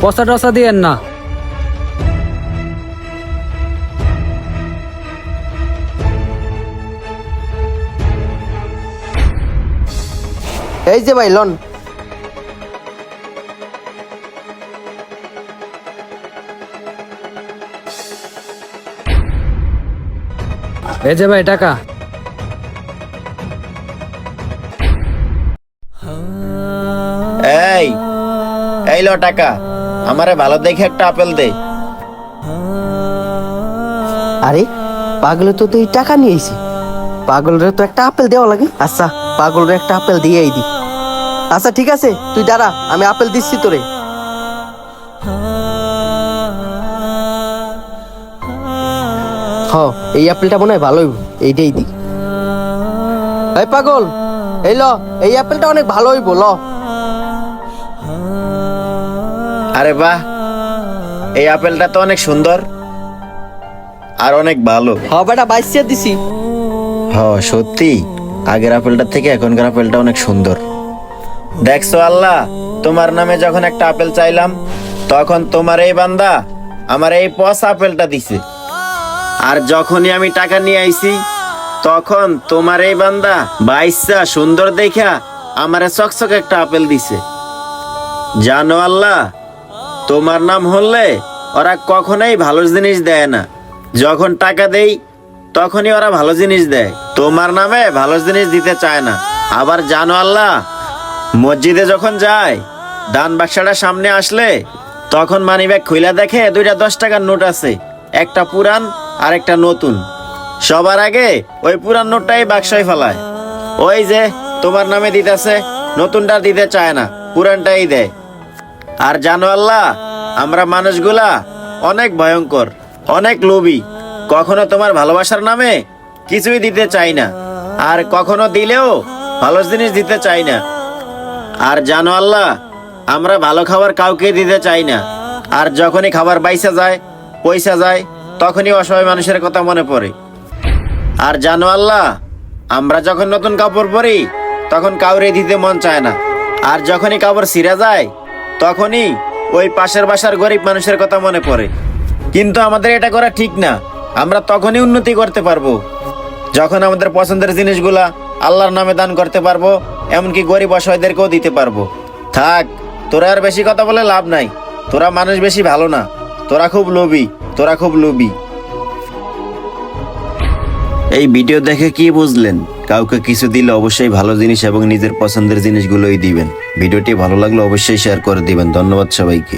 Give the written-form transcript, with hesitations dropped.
পচা টসা দিয়েন না। এই যে ভাই লন। এই যে ভাই টাকা। এই এই লো টাকা, আমারে ভালো দেখে একটা আপেল দে। আরে পাগলে তো তুই টাকা নিয়ে আইছি, পাগলের তো একটা আপেল দেওয়া লাগে। আচ্ছা পাগলের একটা আপেল দিয়েই দি। আচ্ছা ঠিক আছে, তুই দাঁড়া, আমি আপেল দিচ্ছি তোরে। হ, এই আপেলটা মনে হয় ভালোই, এইটাই দি। এই পাগল, এই ল, এই আপেলটা অনেক ভালো হইব, ল। আরে বাহ, এই আপেলটা তো অনেক সুন্দর আর অনেক ভালো। হ বেটা, 22 দিছি। হ সত্যি, আগের আপেলটার থেকে এখনকার আপেলটা অনেক সুন্দর। দেখছো আল্লাহ, তোমার নামে যখন একটা আপেল চাইলাম, তখন তোমার এই বান্দা আমার এই পচা আপেলটা দিছে। আর যখনই আমি টাকা নিয়ে আইছি, তখন তোমার এই বান্দা বাইসা সুন্দর দেখা আমারে চকচক একটা আপেল দিছে। জানো আল্লাহ, তোমার নাম হলে ওরা কখনোই ভালো জিনিস দেয় না। যখন টাকা দেই তখনই ওরা ভালো জিনিস দেয়, তোমার নামে ভালো জিনিস দিতে চায় না। আবার জানো আল্লাহ, মসজিদে যখন যায়, দান বাক্সটা সামনে আসলে তখন মানিব্যাগ খুইলা দেখে 2টা 10 টাকার নোট আছে, একটা পুরান আর একটা নতুন। সবার আগে ওই পুরান নোটটাই বাক্সয় ফেলায়। ওই যে তোমার নামে দিতেছে, নতুনটা দিতে চায় না, পুরানটাই দেয়। আর জানো আল্লাহ, আমরা মানুষগুলা অনেক ভয়ঙ্কর, অনেক লোভী। কখনো তোমার ভালোবাসার নামে কিছুই দিতে চাই না, আর কখনো দিলেও ভালো জিনিস দিতে চাই না। আর জানো আল্লাহ, আমরা ভালো খাবার কাউকে দিতে চাই না। আর যখনই খাবার বাইসা যায়, পয়সা যায়, তখনই অসহায় মানুষের কথা মনে পড়ে। আর জানো আল্লাহ, আমরা যখন নতুন কাপড় পরি তখন কাউরে দিতে মন চায় না। আর যখনই কাপড় ছিঁড়া যায়, তখনই ওই পাশের বাসার গরিব মানুষের কথা মনে পড়ে। কিন্তু আমাদের এটা করা ঠিক না। আমরা তখনই উন্নতি করতে পারবো যখন আমাদের পছন্দের জিনিসগুলা আল্লাহর নামে দান করতে পারবো, এমনকি গরিব অসহায়দেরকেও দিতে পারবো। থাক, তোরা আর বেশি কথা বলে লাভ নাই। তোরা মানুষ বেশি ভালো না, তোরা খুব লোভী, তোরা খুব লোভী। এই ভিডিও দেখে কি বুঝলেন? কাউকে কিছু দিলে অবশ্যই ভালো জিনিস এবং নিজের পছন্দের জিনিসগুলোই দিবেন। ভিডিওটি ভালো লাগলে অবশ্যই শেয়ার করে দিবেন। ধন্যবাদ সবাইকে।